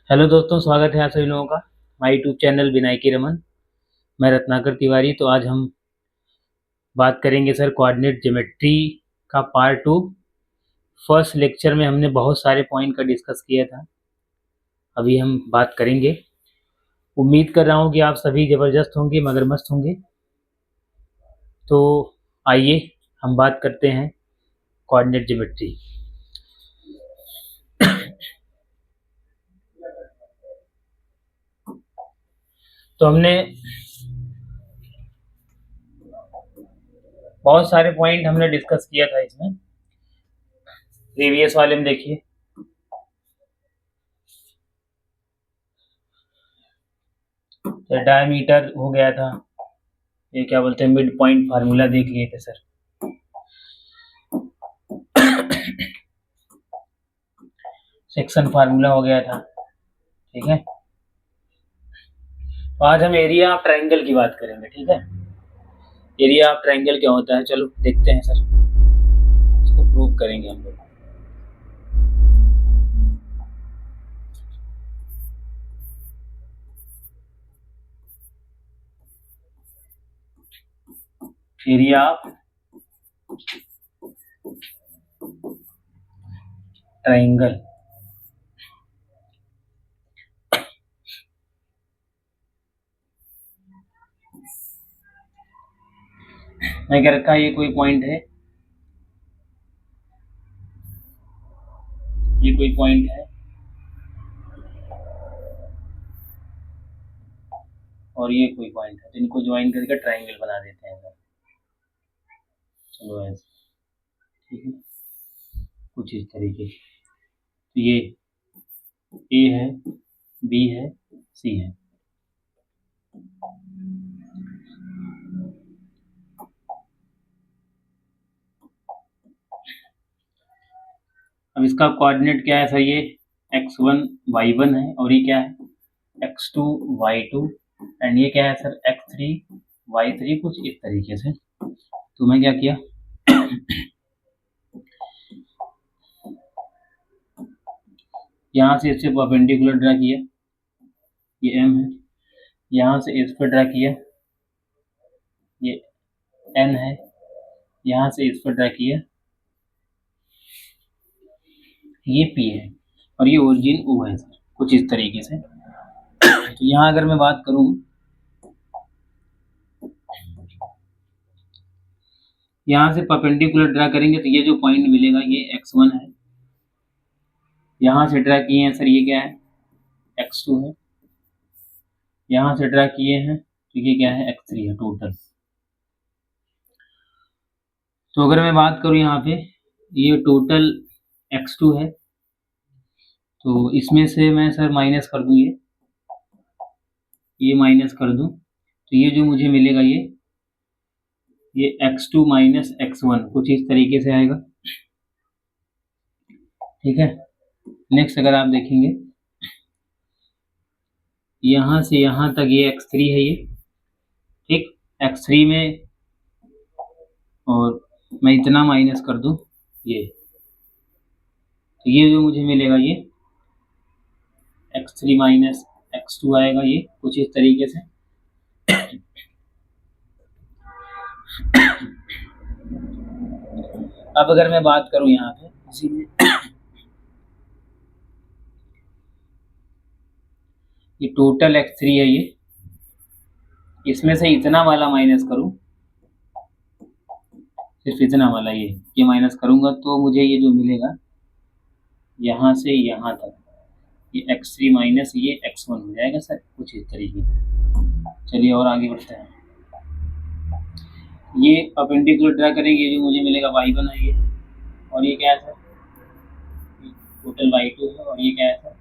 Hello दोस्तों, स्वागत है आप सभी लोगों का हमारे यूट्यूब चैनल विनायकी रमन। मैं रत्नाकर तिवारी। तो आज हम बात करेंगे सर कोऑर्डिनेट ज्योमेट्री का पार्ट 2। फर्स्ट लेक्चर में हमने बहुत सारे पॉइंट का डिस्कस किया था। अभी हम बात करेंगे। उम्मीद कर रहा हूँ कि आप सभी ज़बरदस्त होंगे, मगर मस्त होंगे। तो आइए हम बात करते हैं कोऑर्डिनेट ज्योमेट्री। तो हमने बहुत सारे पॉइंट हमने डिस्कस किया था इसमें। प्रीवियस वाले में देखिए, तो डायमीटर हो गया था, ये क्या बोलते हैं, मिड पॉइंट फार्मूला देख लिए थे सर। सेक्शन फार्मूला हो गया था, ठीक है। तो आज हम एरिया ऑफ ट्रायंगल की बात करेंगे, ठीक है। एरिया ऑफ ट्रायंगल क्या होता है, चलो देखते हैं सर, इसको प्रूव करेंगे हम लोग। एरिया ऑफ ट्रायंगल, मैं कह रखा ये कोई पॉइंट है, ये कोई पॉइंट है और ये कोई पॉइंट है, तो इनको ज्वाइन करके ट्रायंगल बना देते हैं सर। चलो ऐसे, ठीक है, कुछ इस तरीके से। तो ये ए है, बी है, सी है। अब इसका कोऑर्डिनेट क्या है सर, ये x1 y1 है, और ये क्या है x2 y2, एंड ये क्या है सर x3 y3, कुछ इस तरीके से। तो मैं क्या किया, यहाँ से इससे परपेंडिकुलर ड्रा किया, ये m है। यहाँ से इस पर ड्रा किया, ये n है। यहाँ से इस पर ड्रा किया, ये p है, और ये ओरिजिन O है सर, कुछ इस तरीके से। तो यहाँ अगर मैं बात करूँ, यहाँ से परपेंडिकुलर ड्रा करेंगे तो ये जो पॉइंट मिलेगा ये x1 है। यहाँ से ड्रा किए हैं सर, ये क्या है x2 है। यहाँ से ड्रा किए हैं तो ये क्या है x3 है टोटल। तो अगर मैं बात करूँ यहाँ पे, ये टोटल x2 है, तो इसमें से मैं सर माइनस कर दूँ, ये माइनस कर दूँ, तो ये जो मुझे मिलेगा ये x2 माइनस x1, कुछ इस तरीके से आएगा, ठीक है। नेक्स्ट अगर आप देखेंगे, यहाँ से यहाँ तक ये x3 है, ये ठीक, x3 में, और मैं इतना माइनस कर दूँ ये, तो ये जो मुझे मिलेगा ये x3 माइनस x2 आएगा, ये कुछ इस तरीके से। अब अगर मैं बात करूं यहाँ पे इसी में, ये टोटल x3 है, ये इसमें से इतना वाला माइनस करूं, सिर्फ इतना वाला ये माइनस करूंगा, तो मुझे ये जो मिलेगा यहाँ से यहाँ तक ये x3 माइनस ये x1 हो जाएगा सर, कुछ इस तरीके से। चलिए और आगे बढ़ते हैं। ये परपेंडिकुलर ड्रा करेंगे, ये जो मुझे मिलेगा y1 है ये, और ये क्या है सर टोटल y2 है, और ये क्या है सर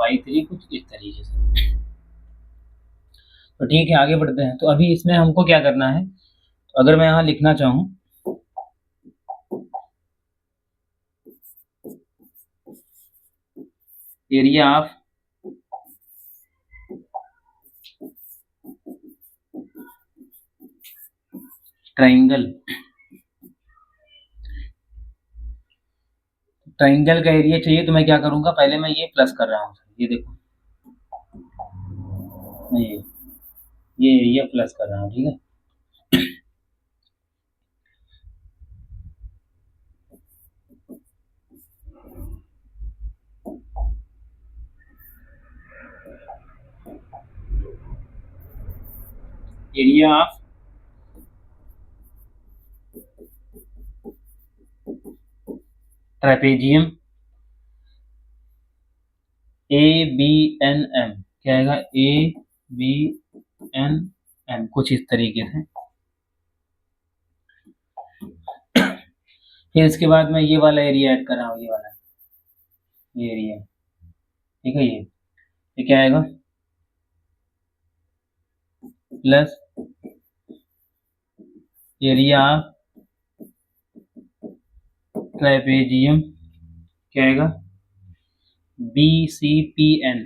y3, कुछ इस तरीके से। तो ठीक है, आगे बढ़ते हैं। तो अभी इसमें हमको क्या करना है, तो अगर मैं यहाँ लिखना चाहूँ, एरिया ऑफ ट्रायंगल, ट्राइंगल का एरिया चाहिए तो मैं क्या करूँगा, पहले मैं ये प्लस कर रहा हूँ, ये देखो, मैं ये एरिया प्लस कर रहा हूँ, ठीक है। एरिया ऑफ ट्रेपेजियम ABNM क्या आएगा, ABNM कुछ इस तरीके से। फिर इसके बाद मैं ये वाला एरिया ऐड कर रहा हूँ, ये वाला, ये एरिया, ठीक है। ये क्या आएगा, प्लस एरिया ट्राइपेजियम क्या आएगा, BCPN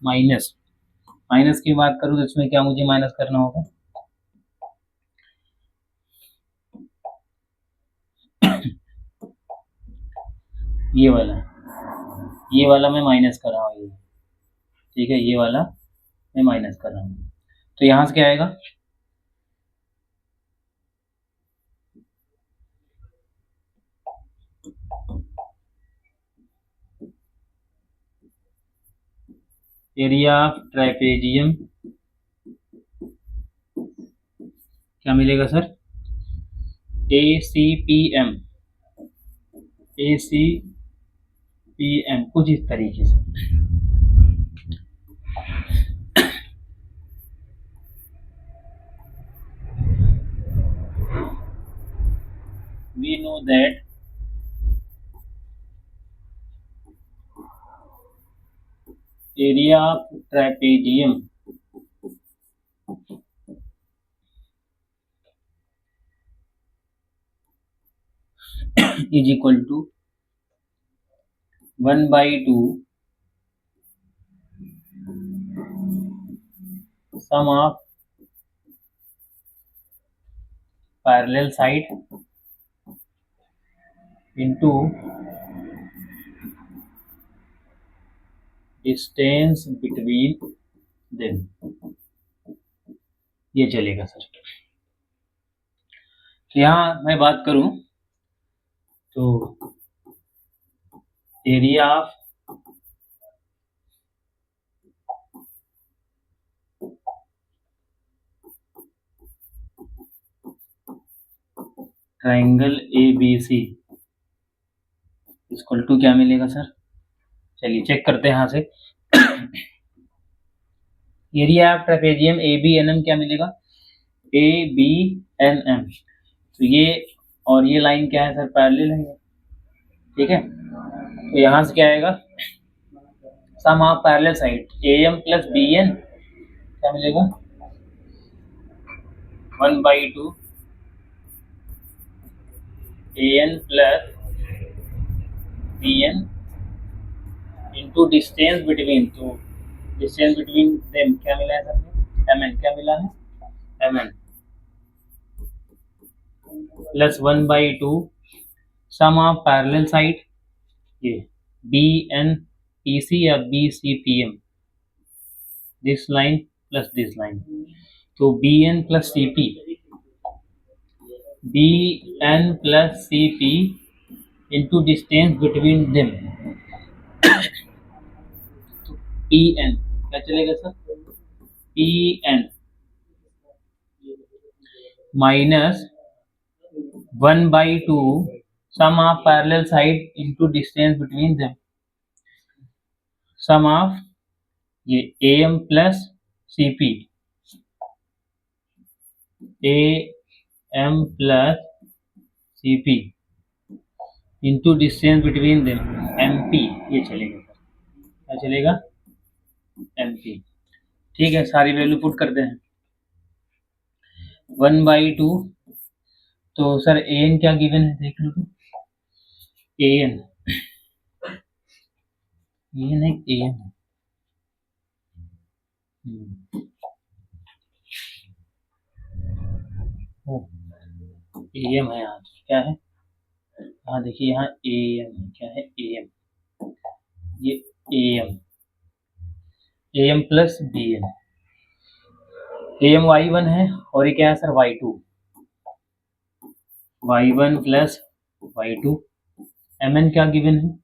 माइनस, माइनस की बात करूँ तो इसमें क्या मुझे माइनस करना होगा, ये वाला मैं माइनस कर रहा हूँ, ये ठीक है, ये वाला मैं माइनस कर रहा हूँ। तो यहाँ से क्या आएगा, एरिया ऑफ ट्राइपेजियम क्या मिलेगा सर, ACPM कुछ इस तरीके से। We know that area of trapezium is equal to 1/2 sum of parallel side into distance between them, ये चलेगा सर। तो यहाँ मैं बात करूं तो area of triangle ABC equal to क्या मिलेगा सर, चलिए चेक करते हैं यहाँ से। एरिया ऑफ ट्रेपेजियम ABNM क्या मिलेगा, ABNM, तो ये और ये लाइन क्या है सर, पैरेलल है, ठीक है। तो यहाँ से क्या आएगा, sum of parallel side AM plus BN क्या मिलेगा, 1/2 AN plus BN into distance between, तो डिस्टेंस बिटवीन देम क्या मिला है सर, MN क्या मिला है, MN plus 1/2 sum of parallel side, ये BNPC या BCPM, this line plus this line, तो BN plus CP into distance between them, तो PN क्या चलेगा sir, PN minus 1/2 sum of parallel side into distance between them, sum of ये AM plus CP, AM plus CP into distance between them MP, ये चलेगा sir, क्या चलेगा, MP, ठीक है। सारी वैल्यू पुट करते हैं, 1/2, तो सर AN क्या गिवन है देख लो, तो AN है, AM AM है, यहाँ क्या है हाँ देखिए यहाँ ए एम क्या है, ए एम, ये A M plus B M, A M y one है और ये क्या है sir, y two, y one plus y two, M N क्या गिवन है,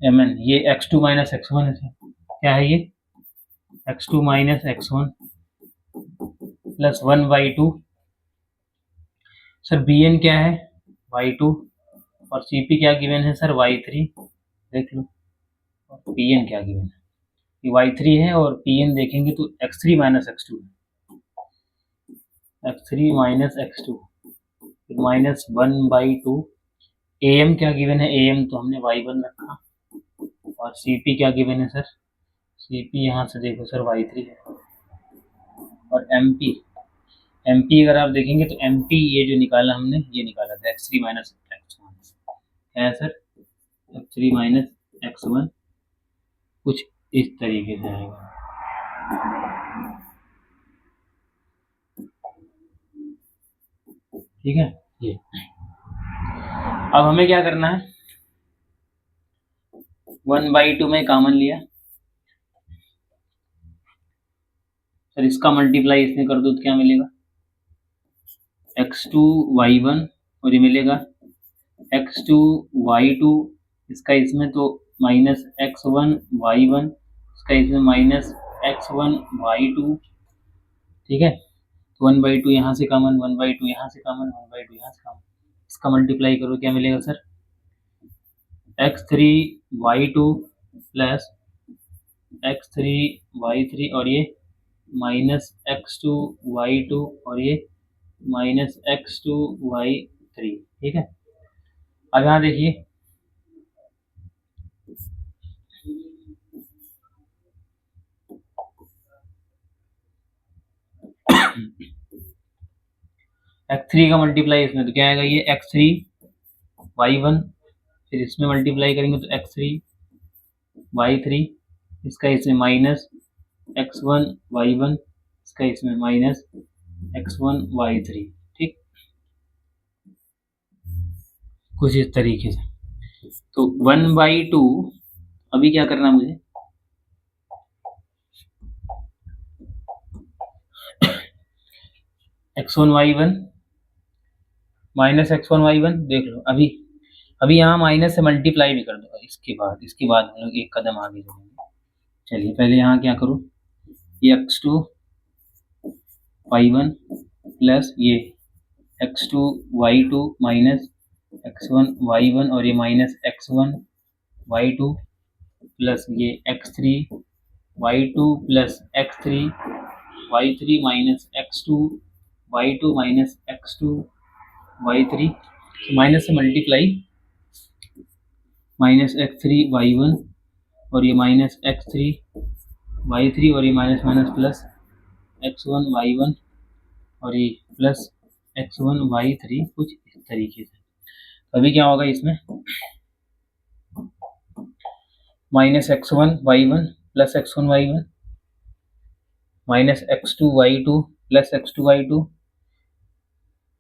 एम एन ये x two minus x one है सर, क्या है ये, x two minus x one plus one y two, sir B N क्या है, y two, और सी पी क्या गिवन है सर, वाई थ्री, देख लो, और पी एन क्या गिवन है, ये वाई थ्री है और पी एन देखेंगे तो x three minus x two, x three minus x two, फिर minus one by two, A M क्या गिवन है, ए एम तो हमने वाई वन रखा, और सी पी क्या गिवन है सर, सी पी यहाँ से देखो सर वाई थ्री है, और एम पी, एम पी अगर आप देखेंगे तो एम पी ये जो निकाला हमने, ये निकाला था x three minus x one, है sir x three minus x one, कुछ इस तरीके से आएगा, ठीक है ये। अब हमें क्या करना है, वन बाई टू में कॉमन लिया सर, इसका मल्टीप्लाई इसमें कर दो तो क्या मिलेगा, एक्स टू वाई वन, और ये मिलेगा एक्स टू वाई टू, इसका इसमें तो minus x one y one, इसका इसमें minus x one y two, ठीक है, तो वन बाई टू यहाँ से कॉमन, वन बाई टू यहाँ से कॉमन, वन बाई टू यहाँ से कॉमन, इसका मल्टीप्लाई करो क्या मिलेगा sir, x three y two plus x three y three, और ये minus x two y two, और ये minus x two y three, ठीक है। अब यहाँ देखिए एक्स थ्री का मल्टीप्लाई इसमें तो क्या आएगा, ये एक्स थ्री वाई वन, फिर इसमें मल्टीप्लाई करेंगे तो एक्स थ्री वाई थ्री, इसका इसमें minus x one y one, इसका इसमें minus x one y three, ठीक, कुछ इस तरीके से। तो वन बाई टू, अभी क्या करना मुझे, x one y one minus x one y one, देख लो अभी, अभी यहाँ माइनस से मल्टीप्लाई भी कर दो, इसके बाद हम लोग एक कदम आगे चलेंगे। चलिए पहले यहाँ क्या करूँ, ये x two y one plus ये x two y two minus x one y one, और ये minus x one y two plus ये x three y two plus x three y three minus x two y two minus x two y three, minus से multiply, minus x three y one, और ये minus x three y three, और ये minus minus plus x one y one, और ये plus x one y three, कुछ इस तरीके से। अभी क्या होगा इसमें, minus x one y one plus x one y one, minus x two y two plus x two y two,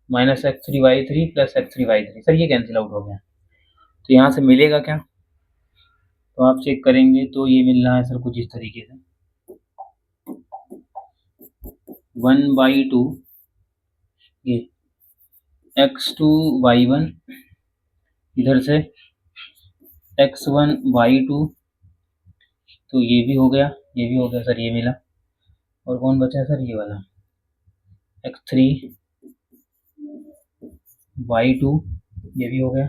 minus x three y three plus x three y three, sir ये cancel out हो गया, तो यहाँ से मिलेगा क्या, तो आप चेक करेंगे तो ये मिल रहा है सर कुछ इस तरीके से, वन बाई टू, ये एक्स टू वाई वन, इधर से एक्स वन वाई टू, तो ये भी हो गया, ये भी हो गया सर, ये मिला, और कौन बचा है सर, ये वाला एक्स थ्री वाई टू, ये भी हो गया,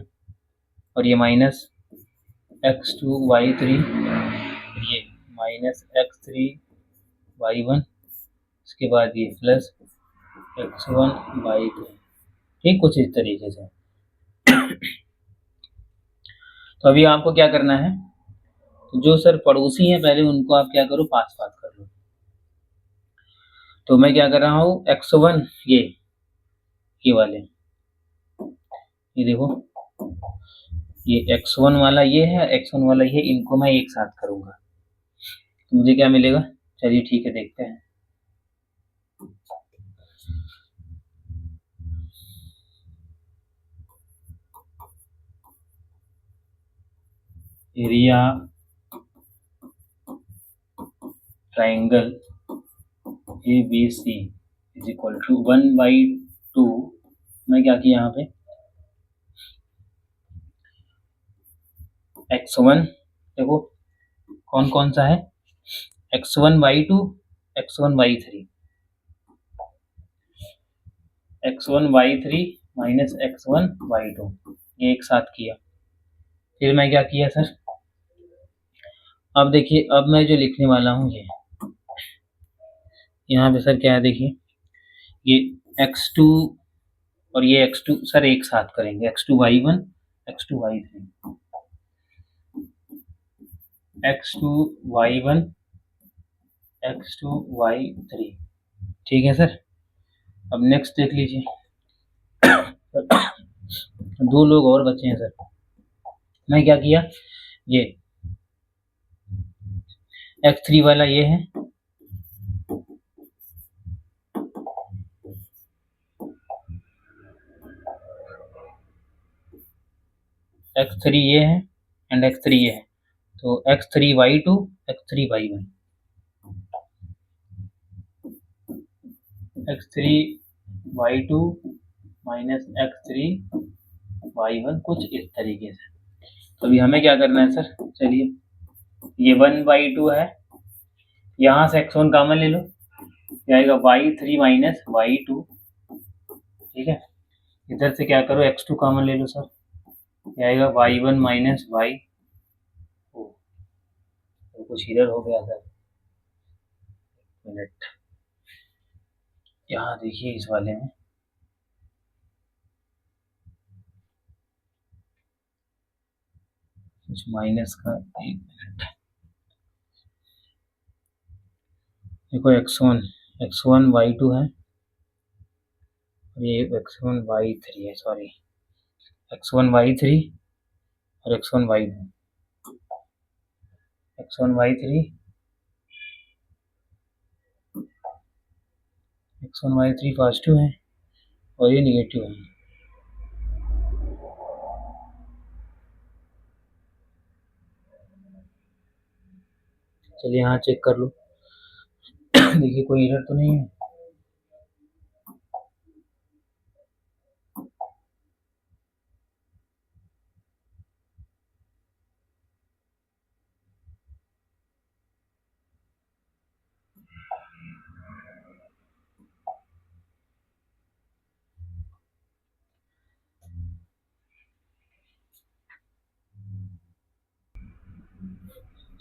और ये minus x two y three, ये minus x three y one, इसके बाद ये plus x one y three, ठीक, कुछ इस तरीके से। तो अभी आपको क्या करना है, तो जो सर पड़ोसी हैं पहले उनको आप क्या करो, पास पास कर लो। तो मैं क्या कर रहा हूँ, एक्स वन ये वाले, ये देखो, ये एक्स वन वाला ये है, एक्स वन वाला ये, इनको मैं एक साथ करूंगा तो मुझे क्या मिलेगा, चलिए ठीक है देखते हैं। Area triangle A B C is equal to 1/2। मैं क्या किया यहाँ पे x1 देखो कौन कौन सा है, x1/2, x1/3, x1/3 minus x1/2 ये एक साथ किया। फिर मैं क्या किया सर, अब देखिए अब मैं जो लिखने वाला हूँ ये यहाँ पे सर क्या है, देखिए ये x2 और ये x2 सर एक साथ करेंगे, x2y1 x2y3 x2y1 x2y3 ठीक है सर। अब नेक्स्ट देख लीजिए दो लोग और बचे हैं सर। मैं क्या किया, ये x3 वाला ये है, x3 ये है एंड x3 ये है, तो x3y2 x3y1 x3y2 minus x3y1 कुछ इस तरीके से। तो अभी हमें क्या करना है सर, चलिए ये 1/2 है, यहाँ से x1 कॉमन ले लो, ये आएगा y3 माइनस y2 ठीक है। इधर से क्या करो x2 कॉमन ले लो सर, ये आएगा y1 माइनस y, तो कुछ इधर हो गया सर, मिनट यहाँ देखिए इस वाले में कुछ माइनस का, एक मिनट देखो x1 y2 है, ये x1 y3 है, सॉरी x1 y3 और x1 y2, x1 y3 x1 y3 positive है और ये निगेटिव है। चलिए यहाँ चेक कर लो देखिए कोई एरर तो नहीं है।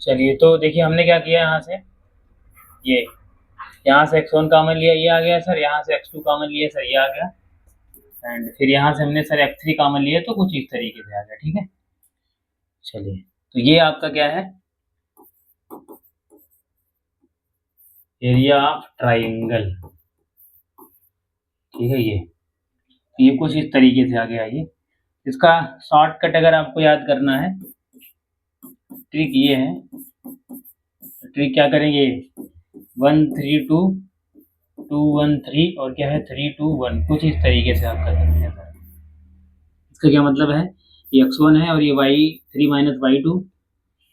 चलिए तो देखिए हमने क्या किया, यहाँ से ये यहाँ से x1 कॉमन लिया, ये आ गया सर, यहाँ से x2 कॉमन लिया सर, ये आ गया, एंड फिर यहाँ से हमने सर x3 कॉमन लिया तो कुछ इस तरीके से आ गया, ठीक है। चलिए तो ये आपका क्या है, एरिया ऑफ ट्राइंगल, ठीक है। ये कुछ इस तरीके से आ गया। ये इसका शॉर्टकट अगर आपको याद करना है, ट्रिक ये है, ट्रिक क्या करेंगे, 1 3 2 2 1 3 और क्या है 3 2 1, कुछ इस तरीके से आप कर सकते हैं। इसका क्या मतलब है, ये x1 है और ये y3 माइनस y2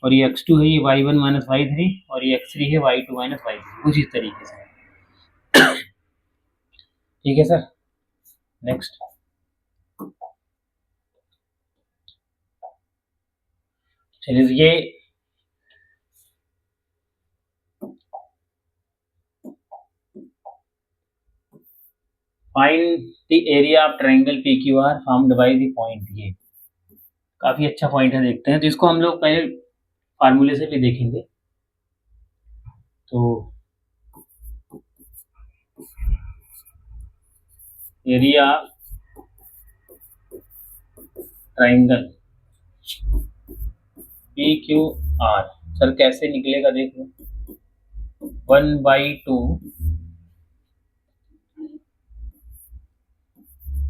और ये x2 है, ये y1 माइनस y3 और ये x3 है y2 माइनस y3, कुछ इस तरीके से, ठीक है सर। नेक्स्ट चलिए ये find the area of triangle PQR formed by the point, ये काफी अच्छा पॉइंट है, देखते हैं। तो इसको हम लोग पहले फार्मूले से भी देखेंगे। तो एरिया ट्रायंगल PQR सर कैसे निकलेगा, देख लो, 1/2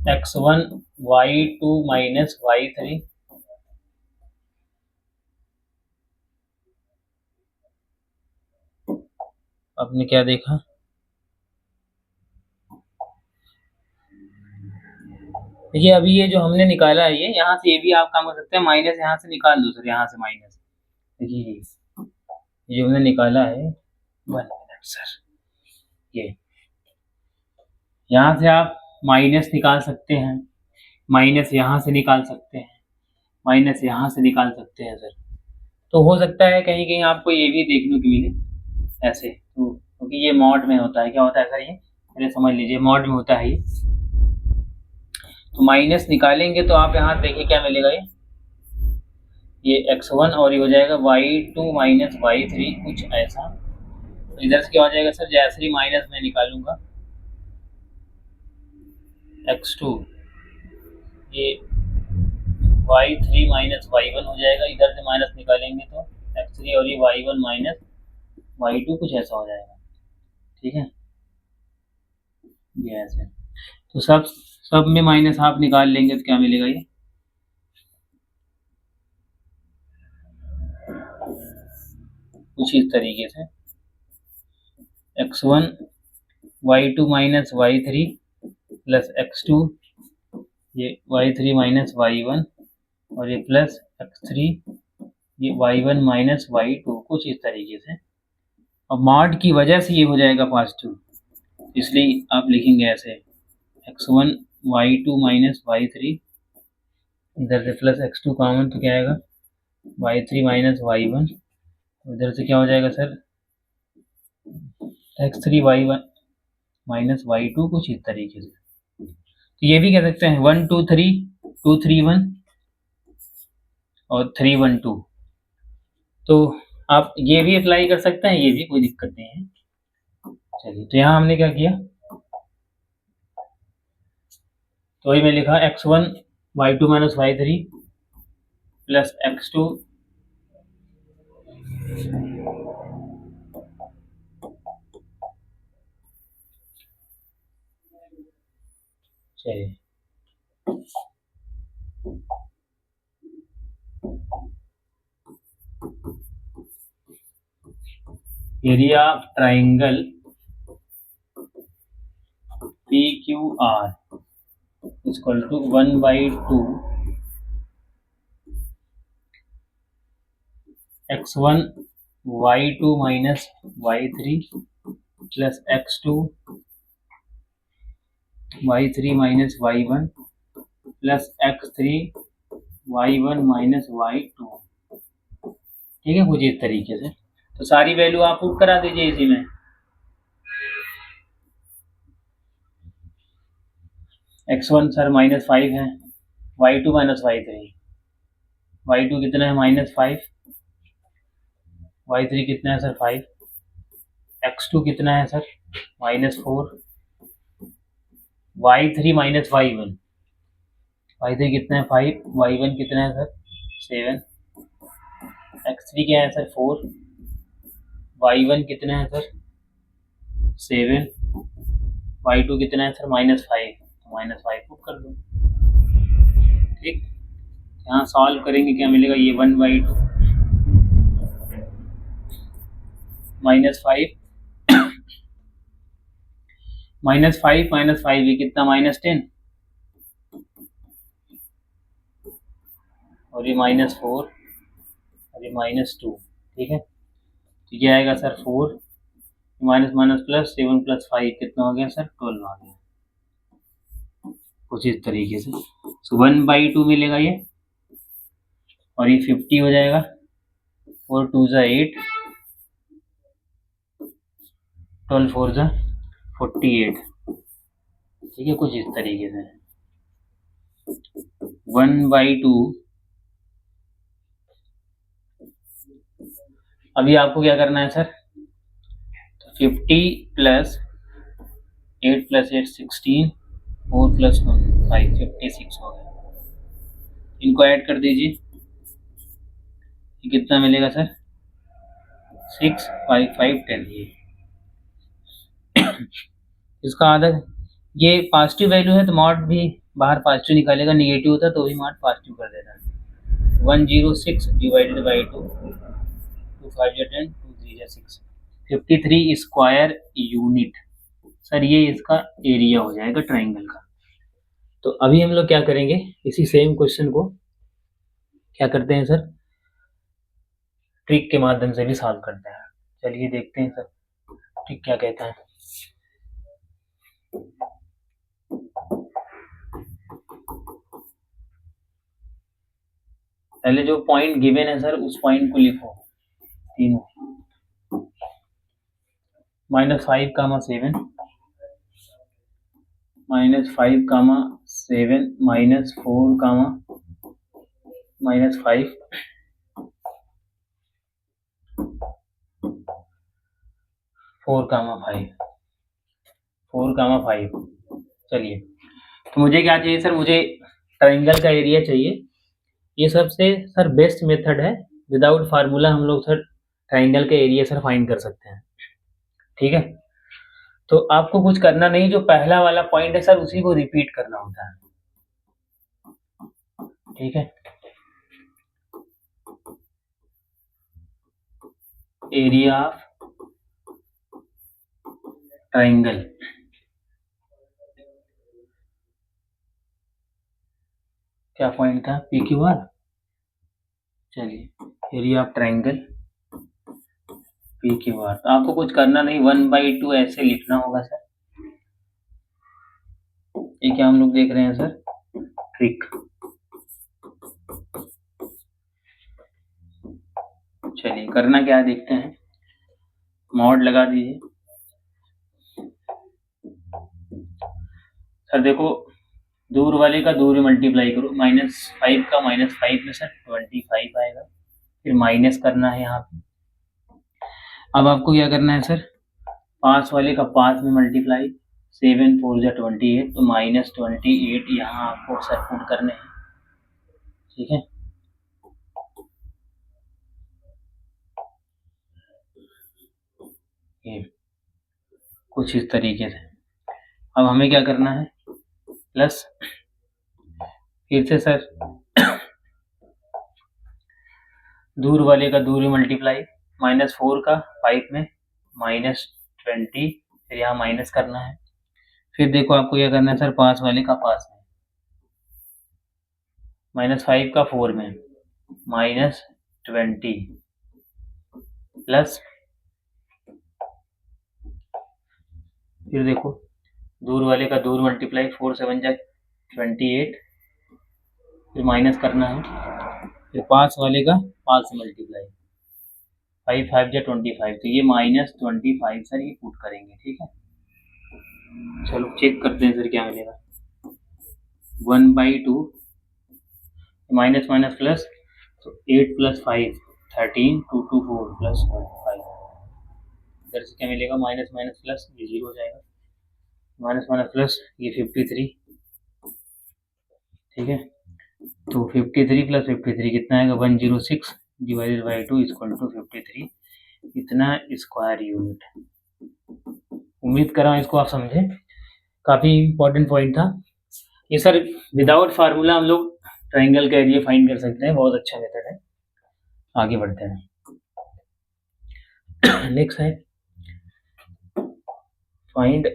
x1 y2 माइनस y3 आपने क्या देखा, देखिए अभी ये जो हमने निकाला है, ये यहाँ से ये भी आप काम कर सकते हैं, माइनस यहाँ से निकाल दो सर, यहाँ से माइनस, देखिए ये जो हमने निकाला है 1 मिनट सर, ये यहाँ से आप माइनस निकाल सकते हैं, माइनस यहाँ से निकाल सकते हैं, माइनस यहाँ से निकाल सकते हैं सर। तो हो सकता है कहीं कहीं आपको ये भी देखने को मिले ऐसे, तो क्योंकि ये मॉड में होता है। क्या होता है सर? ये पहले समझ लीजिए, मॉड में होता है ये। तो माइनस निकालेंगे तो आप यहाँ देखिए क्या मिलेगा, ये x1 और ये हो जाएगा y2 माइनस y3, कुछ ऐसा। तो इधर से क्या हो जाएगा सर? जैसे ही माइनस में निकालूंगा x2, ये y3 माइनस y1 हो जाएगा। इधर से माइनस निकालेंगे तो x3 और ये y1 माइनस y2, कुछ ऐसा हो जाएगा। ठीक है, ये ऐसे। तो सब में माइनस आप निकाल लेंगे तो क्या मिलेगा? ये कुछ इस तरीके से x1 y2 minus y3 plus x2 ये y3 माइनस y1 और ये प्लस x3 ये y1 माइनस y2, कुछ इस तरीके से। अब मॉड की वजह से ये हो जाएगा पॉजिटिव, इसलिए आप लिखेंगे ऐसे x1 y2 माइनस y3, इधर से प्लस x2 कॉमन तो क्या आएगा y3 माइनस y1, इधर से क्या हो जाएगा sir x3 y1 minus y2, कुछ इस तरीके से। तो ये भी कह सकते हैं 1 2 3 2 3 1 और 3 1 2। तो आप ये भी अप्लाई कर सकते हैं, ये भी कोई दिक्कत नहीं है। चलिए, तो यहाँ हमने क्या किया, तो वही मैं लिखा x1 y2 minus y3 plus x2 चलिए area triangle PQR is equal to 1/2 x1 y2 minus y3 plus x2 y3 minus y1 plus x3 y1 minus y2। ठीक है, कुछ इस तरीके से। तो सारी वैल्यू आप पुट करा दीजिए इसी में। x1 सर -5 है, y2 माइनस y3, y2 कितना है -5, y3 कितना है सर 5, x2 कितना है sir -4, y3 minus y1, y3 कितना है 5, y1 कितना है सर 7, x3 क्या है सर 4, y1 कितना है सर 7, y2 कितना है सर -5, तो -5 पुट कर दो। ठीक, यहाँ सॉल्व करेंगे क्या मिलेगा, ये 1/2 -5 -5 ये कितना -10 और ये -4 और ये -2। ठीक है, तो ये आएगा sir 4 minus minus plus 7 plus 5 कितना हो गया सर 12 आ गया, कुछ इस तरीके से। सो 1/2 मिलेगा ये, और ये 50 हो जाएगा, 4 2 8, 12 4 48। ठीक है, कुछ इस तरीके से 1/2। अभी आपको क्या करना है सर, 50 प्लस 8 प्लस 8 16, 4 प्लस 1 5, 56 हो गया। इनको ऐड कर दीजिए, ये कितना मिलेगा सर 6 5 5 10। ये इसका आधा, ये पॉजिटिव वैल्यू है तो मॉड भी बाहर पॉजिटिव निकालेगा, निगेटिव होता तो भी मॉड पॉजिटिव कर देता है। 106 divided by 2, 2 5 10, 2 3 6, 53 square unit sir, ये इसका एरिया हो जाएगा ट्राइंगल का। तो अभी हम लोग क्या करेंगे, इसी सेम क्वेश्चन को क्या करते हैं सर, ट्रिक के माध्यम से भी सॉल्व करते हैं। चलिए देखते हैं सर ट्रिक क्या कहता है। पहले जो पॉइंट गिवन है सर उस पॉइंट को लिखो तीनों। -5, 7 -5, 7 -4, -5 4, 5। चलिए तो मुझे क्या चाहिए सर, मुझे ट्राइंगल का एरिया चाहिए। ये सबसे सर बेस्ट मेथड है, विदाउट फार्मूला हम लोग सर ट्राइंगल का एरिया सर फाइंड कर सकते हैं। ठीक है, तो आपको कुछ करना नहीं, जो पहला वाला पॉइंट है सर उसी को रिपीट करना होता है। ठीक है, एरिया ऑफ ट्राइंगल, क्या पॉइंट था, पी क्यू आर। चलिए area of triangle P Q R, तो आपको कुछ करना नहीं, 1/2 ऐसे लिखना होगा सर। ये क्या हम लोग देख रहे हैं सर, ट्रिक। चलिए करना क्या है देखते हैं, मॉड लगा दीजिए। सर देखो दूर वाले का दूर मल्टीप्लाई करो, -5 का -5 में सर 25 आएगा, फिर माइनस करना है यहाँ पे। अब आपको क्या करना है सर, पास वाले का पास में मल्टीप्लाई, 7 4 जा 28, तो -28 यहाँ आपको सर पुट करने हैं। ठीक है, ये कुछ इस तरीके से। अब हमें क्या करना है, प्लस फिर से सर दूर वाले का दूर मल्टीप्लाई, -4 का 5 में -20, फिर यहाँ माइनस करना है। फिर देखो आपको क्या करना है सर, पास वाले का पास में, -5 का 4 में -20 प्लस, फिर देखो दूर वाले का दूर मल्टीप्लाई, 4 7 जा 28, फिर माइनस करना है, फिर पास वाले का पास से मल्टीप्लाई, 5 5 जा 25, तो ये -25 सर ये पुट करेंगे। ठीक है, चलो चेक करते हैं सर क्या मिलेगा, 1/2 माइनस माइनस प्लस, तो 8 + 5 13, 2 2 4 प्लस 5, इधर से क्या मिलेगा, माइनस माइनस प्लस, ये 0 हो जाएगा, माइनस माइनस प्लस, ये 53। ठीक है, तो 53 + 53 कितना आएगा, 106 डिवाइडेड बाई 2 = 53, इतना स्क्वायर यूनिट। उम्मीद कर रहा हूँ इसको आप समझे, काफ़ी इंपॉर्टेंट पॉइंट था ये सर। विदाउट फार्मूला हम लोग ट्राइंगल का एरिया फाइंड कर सकते हैं, बहुत अच्छा मेथड है। आगे बढ़ते हैं, नेक्स्ट है find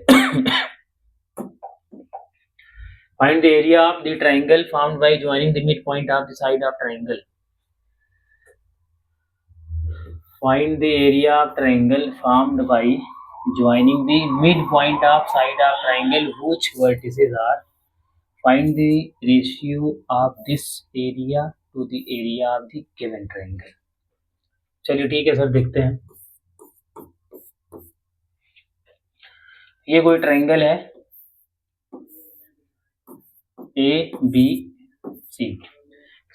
find the area of the triangle formed by joining the midpoint of the side of triangle. Find the area of triangle formed by joining the midpoint of side of triangle whose vertices are. Find the ratio of this area to the area of the given triangle. चलिए ठीक है sir, देखते हैं। ये कोई triangle है ABC।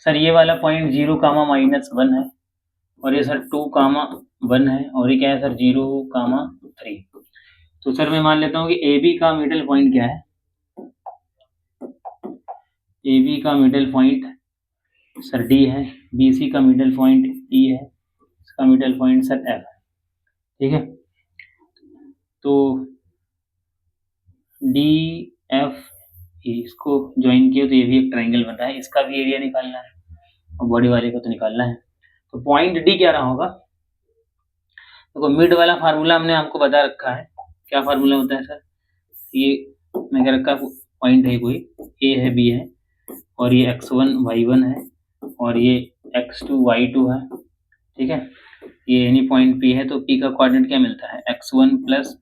Sir ये वाला पॉइंट 0, -1 है, और ये सर 2, 1 है, और ये क्या है सर 0, 3। तो सर मैं मान लेता हूँ कि AB का मिडल पॉइंट क्या है, AB का मिडल पॉइंट सर D है, BC का मिडल पॉइंट E है, इसका मिडल पॉइंट सर F है। ठीक है, तो DF इसको ज्वाइन किया तो ये भी एक ट्राइंगल बना है, इसका भी एरिया निकालना है और बॉडी वाले को तो निकालना है। तो पॉइंट डी क्या रहा होगा, देखो मिड वाला फार्मूला हमने आपको बता रखा है, क्या फार्मूला होता है सर, ये मैं कह रखा पॉइंट है, कोई ए है, बी है, और ये x1 y1 है, और ये x2 y2 है। ठीक है, ये एनी पॉइंट P है तो P का कोऑर्डिनेट क्या मिलता है, x1 plus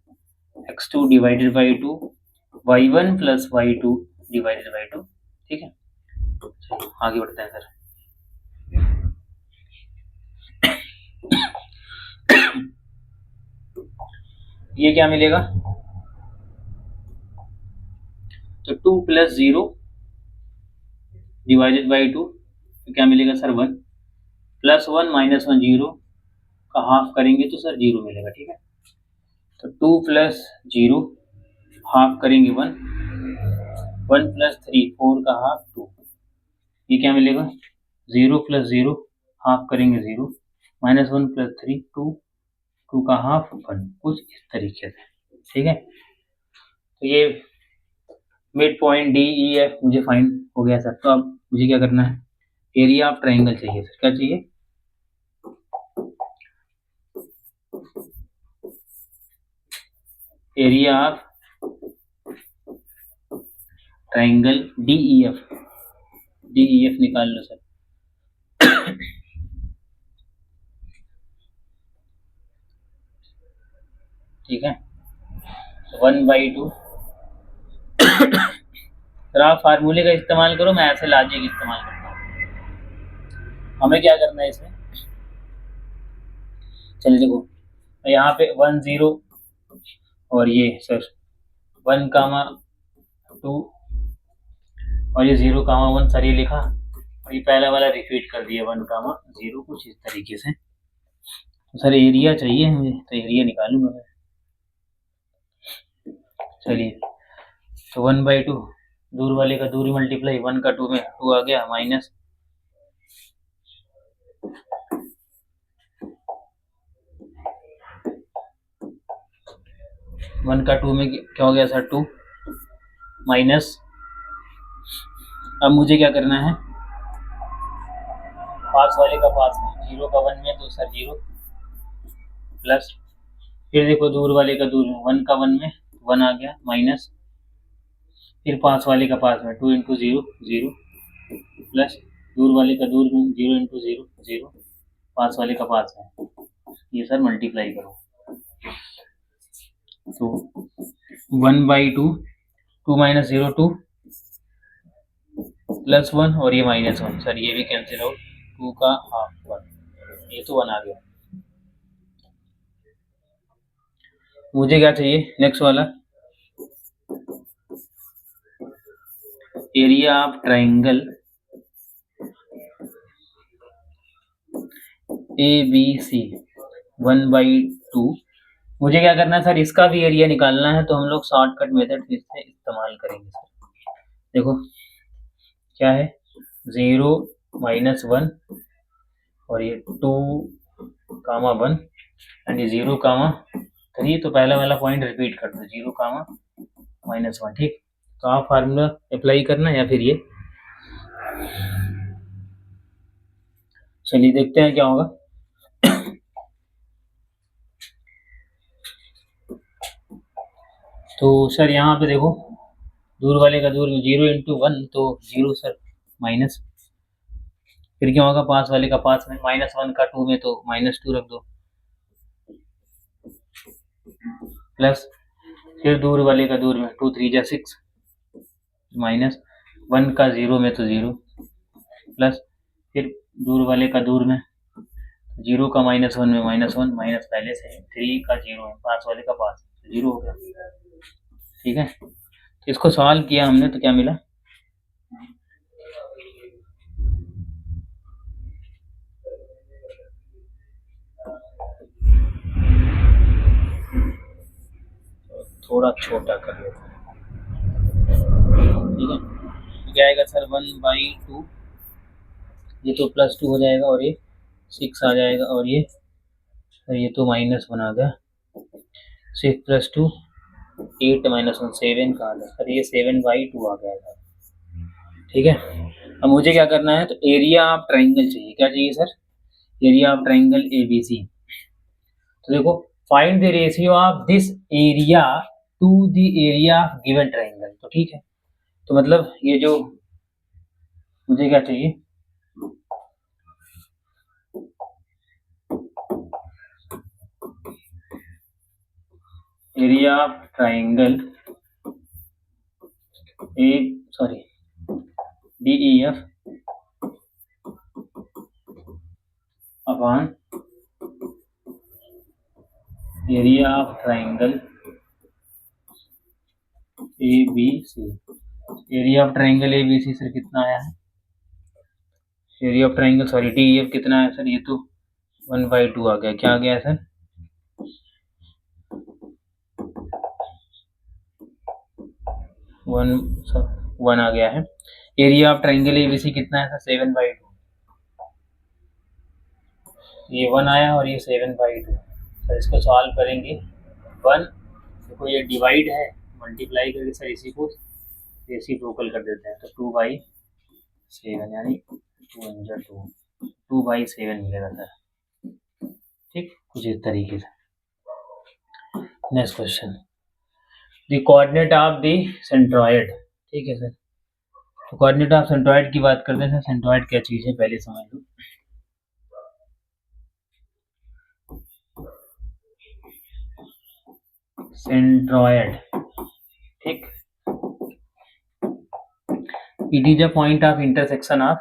x2 divided by 2, y1 plus y2 divided by 2। ठीक है, चलो आगे बढ़ते हैं सर। ये क्या मिलेगा, तो 2 प्लस 0 डिवाइडेड बाई 2 तो क्या मिलेगा सर 1, प्लस 1 माइनस 1 0 का हाफ करेंगे तो सर 0 मिलेगा। ठीक है, तो 2 प्लस 0 हाफ करेंगे 1, 1 प्लस 3 4 का हाफ 2, ये क्या मिलेगा 0 प्लस 0 हाफ करेंगे 0, माइनस 1 प्लस 3 2, 2 का हाफ 1, कुछ इस तरीके से। ठीक है, तो ये mid point D E F मुझे फाइंड हो गया सर। तो अब मुझे क्या करना है, एरिया ऑफ ट्राइंगल चाहिए सर। क्या चाहिए, area of triangle D E F निकाल लो सर। ठीक है, 1/2 सर आप फार्मूले का इस्तेमाल करो, मैं ऐसे लॉजिक इस्तेमाल करता हूँ। हमें क्या करना है इसमें, चलिए देखो यहाँ पे 1 0 और ये सर 1 कामा 2 और ये 0 कामा 1 सर ये लिखा, और ये पहला वाला रिपीट कर दिया 1 कामा 0, कुछ इस तरीके से। तो सर एरिया चाहिए मुझे, तो एरिया निकालूंगा मैं। चलिए, तो 1/2 दूर वाले का दूरी मल्टीप्लाई 1 का 2 में 2 आ गया, माइनस 1 का 2 में क्या हो गया सर 2, माइनस, अब मुझे क्या करना है, पास वाले का पास में, 0 का 1 में तो सर 0, प्लस फिर देखो दूर वाले का दूर में, 1 का 1 में 1 आ गया, माइनस फिर पास वाले का पास में 2 इंटू 0 0, प्लस दूर वाले का दूर में 0 इंटू 0 0, पास वाले का पास में, ये सर मल्टीप्लाई करो, तो 1/2 2 माइनस 0 2 प्लस 1 और ये माइनस 1 सर ये भी कैंसिल आउट, 2 का हाफ 1, ये तो 1 आ गया। मुझे क्या चाहिए नेक्स्ट वाला, एरिया ऑफ ट्राइंगल ABC 1/2। मुझे क्या करना है सर, इसका भी एरिया निकालना है, तो हम लोग शॉर्टकट मेथड फिर से इस्तेमाल करेंगे सर। देखो क्या है, 0 माइनस 1 और ये 2 कामा 1 एंड ये 0 कामा 3, तो पहला वाला पॉइंट रिपीट कर दो, 0 कामा माइनस 1। ठीक, तो आप फार्मूला अप्लाई करना या फिर ये, चलिए देखते हैं क्या होगा। तो सर यहाँ पे देखो दूर वाले का दूर में 0 इंटू 1 तो 0 सर, माइनस फिर क्या होगा, पास वाले का पास में, माइनस 1 का 2 में तो माइनस 2 रख दो, प्लस फिर दूर वाले का दूर में 2 3 जा 6, माइनस 1 का 0 में तो 0, प्लस फिर दूर वाले का दूर में 0 का माइनस 1 में माइनस 1, माइनस पहले से 3 का 0 है, पास वाले का पास 0 हो गया। ठीक है, तो इसको सॉल्व किया हमने तो क्या मिला, थोड़ा छोटा कर लेते हैं। ठीक है, तो क्या आएगा सर 1/2, ये तो प्लस 2 हो जाएगा और ये 6 आ जाएगा, और ये तो माइनस 1 आ गया, 6 प्लस 2 8 माइनस 1 7 का आ गया सर, ये 7/2 आ गया सर। ठीक है, अब मुझे क्या करना है, तो एरिया ऑफ ट्राइंगल चाहिए। क्या चाहिए sir, area of triangle ABC। तो देखो find the ratio of this area to the area of given triangle. तो ठीक है, तो मतलब ये जो मुझे क्या चाहिए, area of triangle DEF upon area of triangle ABC। Area of triangle ABC sir कितना आया है? एरिया ऑफ ट्राइंगल DEF कितना है सर? ये तो 1/2 आ गया। क्या आ गया सर? 1 आ गया है। एरिया ऑफ ट्राइंगल ABC कितना है सर? 7/2। ये 1 आया और ये 7/2। सर इसको सॉल्व करेंगे। 1 देखो ये डिवाइड है, मल्टीप्लाई करके सर इसी को रेसिप्रोकल कर देते हैं, तो 2/7 यानी 2/7 मिलेगा सर। ठीक, कुछ इस तरीके से। Next question, the coordinate of the centroid. ठीक है सर, तो कोऑर्डिनेट ऑफ सेंट्रॉइड की बात करते हैं। सेंट्रॉइड क्या चीज़ है पहले समझ लो। सेंट्रॉइड, ठीक, it is a point of intersection of.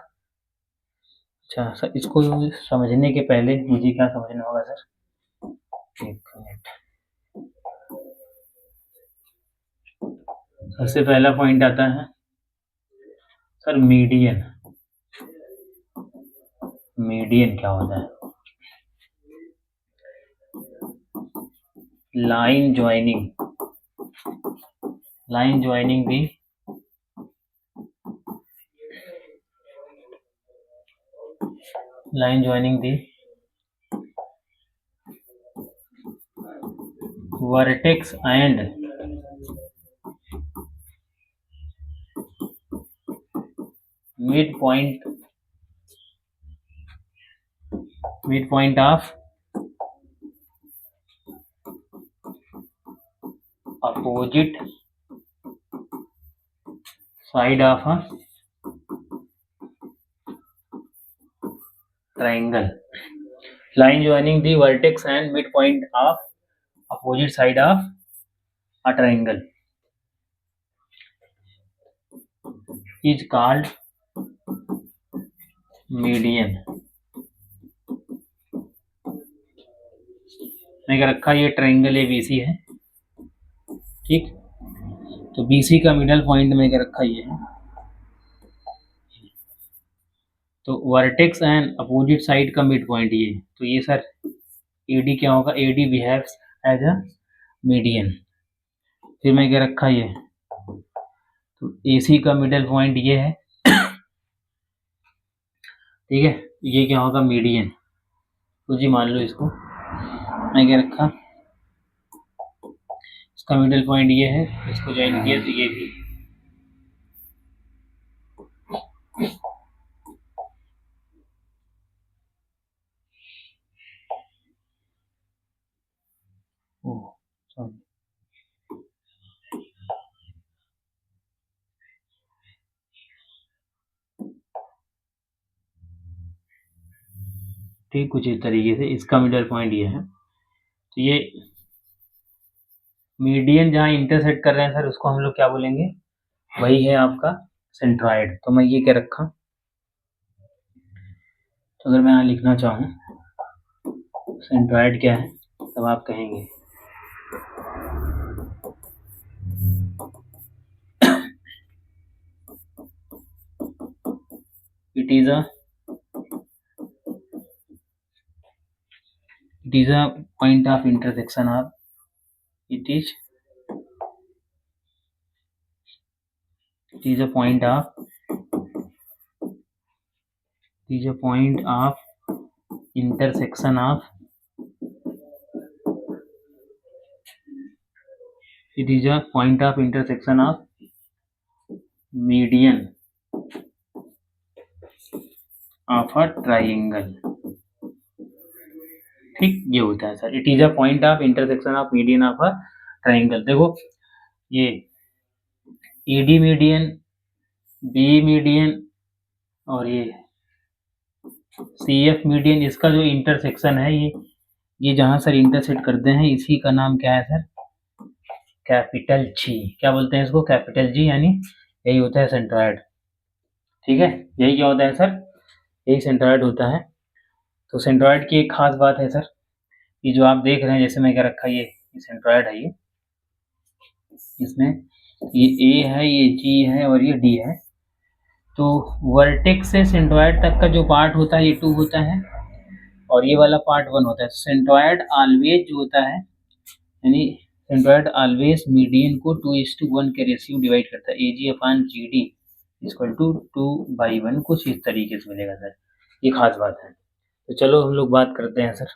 अच्छा सर, इसको समझने के पहले मुझे क्या समझना होगा सर? एक मिनट। सबसे पहला पॉइंट आता है सर मीडियन। मीडियन क्या होता है? Line joining the vertex and midpoint of opposite side of a triangle. Line joining the vertex and midpoint of opposite side of a triangle is called median। मैं क्या रखा, ये triangle ABC है, ठीक, तो BC का मिडल पॉइंट में क्या रखा ये है, तो वर्टेक्स एंड अपोजिट साइड का मिड पॉइंट ये है, तो ये सर AD क्या होगा? AD behaves as a median. फिर मैं क्या रखा ये, तो AC का मिडल पॉइंट ये है, ठीक है, ये क्या होगा? मीडियन। तो जी मान लो इसको मैं क्या रखा, इसका मिडल पॉइंट ये है, इसको ज्वाइन किया तो ये भी। ठीक, कुछ इस तरीके से इसका मिडल पॉइंट ये है, तो ये मीडियन जहाँ इंटरसेक्ट कर रहे हैं सर उसको हम लोग क्या बोलेंगे? वही है आपका सेंट्रॉइड। तो मैं ये क्या रखा, तो अगर मैं यहाँ लिखना चाहूँ सेंट्रॉइड क्या है, तब आप कहेंगे it is a point of intersection of it is a point of intersection of median of a triangle। ठीक, ये होता है sir, it is a point of intersection of median of a triangle. देखो ये AD मीडियन, B मीडियन और ये CF median, इसका जो इंटरसेक्शन है ये जहाँ सर इंटरसेक्ट करते हैं इसी का नाम क्या है सर? कैपिटल जी, क्या बोलते हैं इसको, कैपिटल जी, यानी यही होता है सेंट्रॉयड। ठीक है, यही क्या होता है सर, यही सेंट्रॉयड होता है। तो सेंट्रॉयड की एक खास बात है सर, ये जो आप देख रहे हैं, जैसे मैं क्या रखा, ये सेंट्रॉयड है, ये इसमें ये ए है, ये जी है और ये डी है। तो वर्टेक्स से सेंट्रॉयड तक का जो पार्ट होता है ये 2 होता है और ये वाला पार्ट 1 होता है। सेंट्रॉयड ऑलवेज जो होता है, यानी सेंट्रॉयड ऑलवेज मीडियन को 2:1 के रेशियो डिवाइड करता है, A G upon G D equal to 2/1, कुछ इस तरीके से मिलेगा सर, ये खास बात है। तो चलो हम लोग बात करते हैं सर।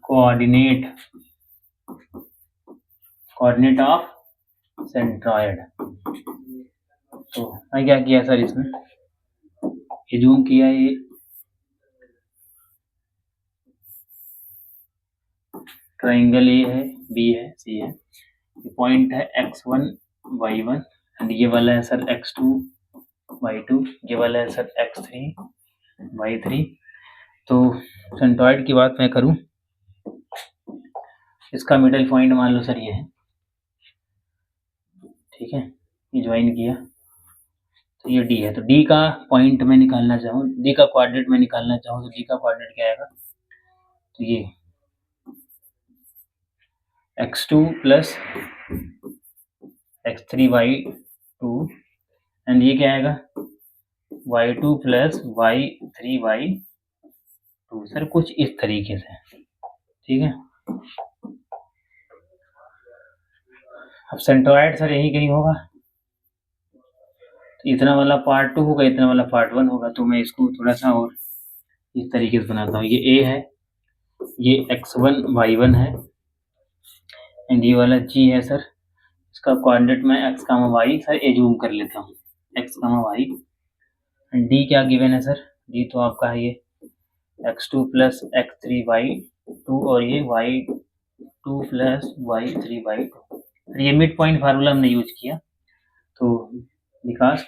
Coordinate of centroid. तो मैं क्या किया सर, इसमें ये जूम किया, ये ट्राइंगल ए है, बी है, सी है, ये पॉइंट है x1 y1 एंड ये वाला है सर x2 y2, ये वाला है सर x3 y3। तो सेंट्रॉयड की बात मैं करूं, इसका मिडल पॉइंट मान लो सर ये है, ठीक है, ये ज्वाइन किया तो ये डी है। तो डी का पॉइंट मैं निकालना चाहूँ, डी का कोऑर्डिनेट मैं निकालना चाहूँ, तो डी का कोऑर्डिनेट क्या आएगा, तो ये x2 plus x3 y2 and ये क्या आएगा y2 plus y3 y2, sir कुछ इस तरीके से, ठीक है। अब सेंट्रॉयड सर यही कहीं होगा, तो इतना वाला पार्ट 2 होगा, इतना वाला पार्ट 1 होगा। तो मैं इसको थोड़ा सा और इस तरीके से बनाता हूँ, ये ए है, ये x1 y1 है एंड ये वाला जी है सर, इसका कोऑर्डिनेट मैं x, y सर ए जूम कर लेता हूँ, x, y एंड डी क्या गिवन है सर, डी तो आपका है ये x2 प्लस x3 y2 और ये y2 प्लस y3 y2। ये मिड पॉइंट फार्मूला हमने यूज किया, तो because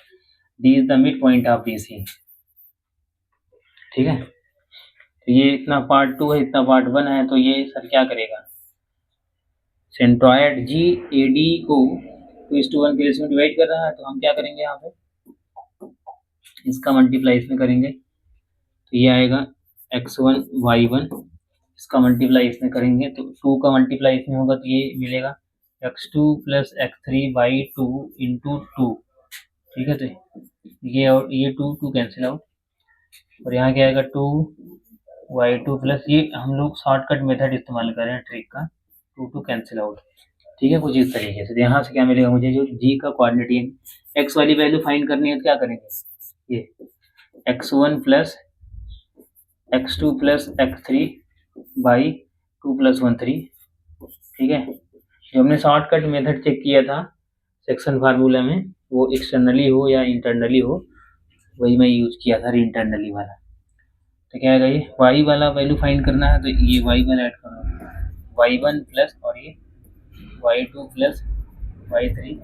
D is the mid point of D C, ठीक है। तो ये इतना पार्ट 2 है, इतना पार्ट 1 है, तो ये सर क्या करेगा, सेंट्रॉयड जी ए डी को 2:1 के रेशियो में डिवाइड कर रहा है, तो हम क्या करेंगे यहाँ पे, इसका मल्टीप्लाई इसमें करेंगे, तो ये आएगा x1 y1, इसका मल्टीप्लाई इसमें करेंगे तो 2 का मल्टीप्लाई इसमें होगा, तो ये मिलेगा x2 plus x3 y2 into 2, ठीक है। तो ये और ये 2 कैंसिल आउट और यहाँ क्या आएगा 2y2 प्लस, ये हम लोग शॉर्टकट मेथड इस्तेमाल कर रहे हैं ट्रिक का, 2 कैंसिल आउट, ठीक है, कुछ इस तरीके से। यहाँ से क्या मिलेगा मुझे, जो जी का कोऑर्डिनेट एक्स वाली वैल्यू फाइंड करनी है, तो क्या करेंगे, ये x1 plus x2 plus x3 by 2 plus 1 3, ठीक है। जो हमने शॉर्टकट मेथड चेक किया था सेक्शन फार्मूला में, वो एक्सटर्नली हो या इंटरनली हो, वही मैं यूज किया था, इंटरनली वाला। तो क्या आएगा, ये y वाला वैल्यू फाइंड करना है, तो ये y वाला ऐड करो, y1 प्लस और ये y2 प्लस y3,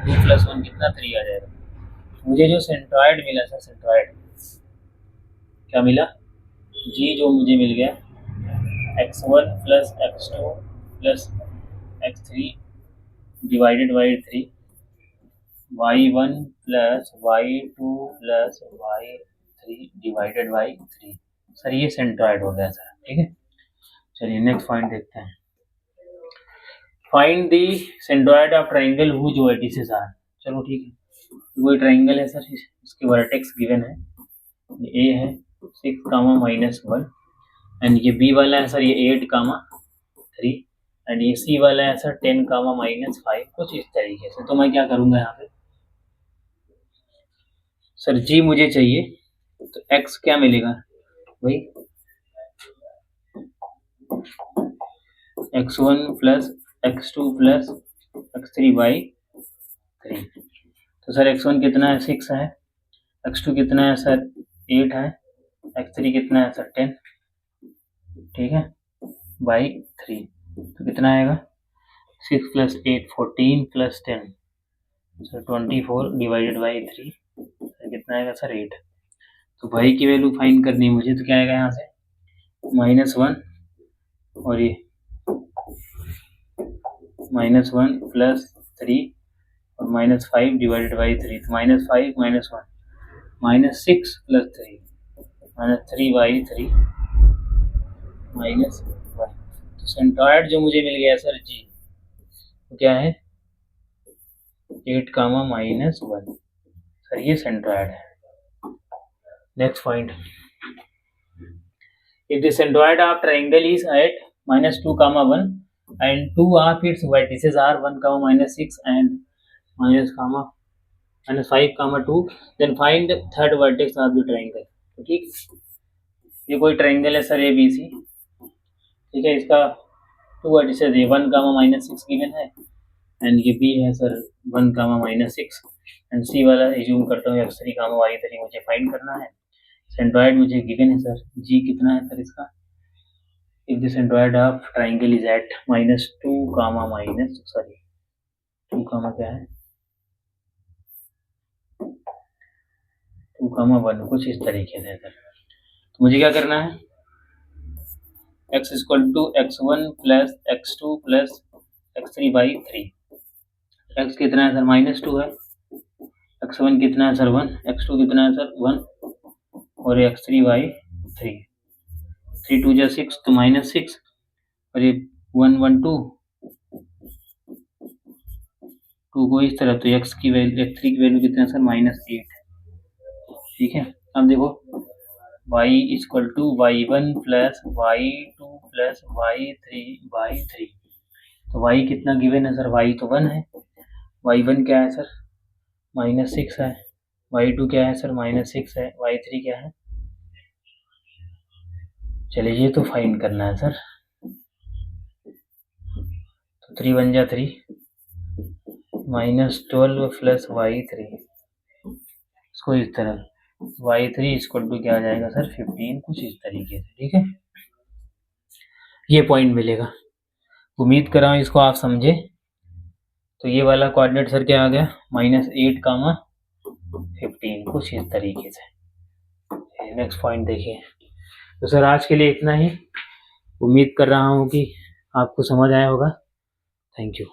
2 प्लस 1 कितना 3 आ जाएगा। मुझे जो सेंट्रॉयड मिला सर, सेंट्रॉयड क्या मिला, जी जो मुझे मिल गया x1 plus x2 plus x3 divided by 3, y1 plus y2 plus y3 divided by 3, sir ये सेंट्रॉयड हो गया सर, ठीक है। चलिए नेक्स्ट पॉइंट देखते हैं, find the centroid of triangle whose vertices are. चलो ठीक है, वही ट्राइंगल है सर, इसके वर्टेक्स गिवन है, ये ए है 6, -1 एंड ये बी वाला है सर, ये 8, 3 एंड ये सी वाला है सर 10, -5, कुछ इस तरीके से। तो मैं क्या करूंगा यहाँ पे, सर जी मुझे चाहिए, तो एक्स क्या मिलेगा भाई, x1 plus x2 plus x3 by 3। तो सर x1 कितना है 6 है, x2 कितना है सर 8 है, x3 कितना है सर 10, ठीक है, बाई 3। तो कितना आएगा 6 plus 8 14 plus 10, sir 24 divided by 3, तो कितना आएगा सर 8। तो y की वैल्यू फाइंड करनी है मुझे, तो क्या आएगा यहाँ से -1 और ये -1 + 3 और -5 डिवाइडेड बाई 3, तो -5 -1 -6 + 3 -3/3 -1। तो सेंट्रॉयड जो मुझे मिल गया सर जी, तो क्या है 8, -1 सर, ये सेंट्रॉयड है। Next point, if the centroid of triangle is at -2, 1 and two of its vertices are 1, -6 and -5, 2, then find third vertex of the triangle। तो ठीक, ये कोई ट्रायंगल है सर ABC, ठीक है, इसका 2 वर्टिसेस है, 1, -6 गिवन है एंड ये B है सर 1, -6 एंड C वाला एज्यूम करता हूँ x3, y3 मुझे फाइंड करना है। सेंट्रॉयड मुझे गिवन है सर, G कितना है सर इसका, if the centroid of triangle is at -2, -2, क्या है 2, 1, कुछ इस तरीके से सर। तो मुझे क्या करना है, x = x1 + x2 + x3/3। x कितना है सर -2 है, x1 कितना है सर 1, x2 कितना है सर 1 और x3/3, 3 2 = 6 तो -6 और ये 1 1 2 को इस तरफ, तो x3 की वैल्यू कितना है सर -8। ठीक है, अब देखो y = y1 + y2 + y3/3। तो y कितना गिवन है सर, y तो 1 है, y1 क्या है सर -6 है, y2 क्या है सर -6 है, y3 क्या है, चलिए ये तो फाइंड करना है सर। तो 3 1 जा 3 -12 + y3, इसको इस तरह y3 = क्या आ जाएगा सर 15, कुछ इस तरीके से। ठीक है, ये पॉइंट मिलेगा, उम्मीद कर रहा हूँ इसको आप समझे। तो ये वाला कोऑर्डिनेट सर क्या आ गया -8, 15, कुछ इस तरीके से। नेक्स्ट पॉइंट देखिए। तो सर आज के लिए इतना ही, उम्मीद कर रहा हूँ कि आपको समझ आया होगा। Thank you.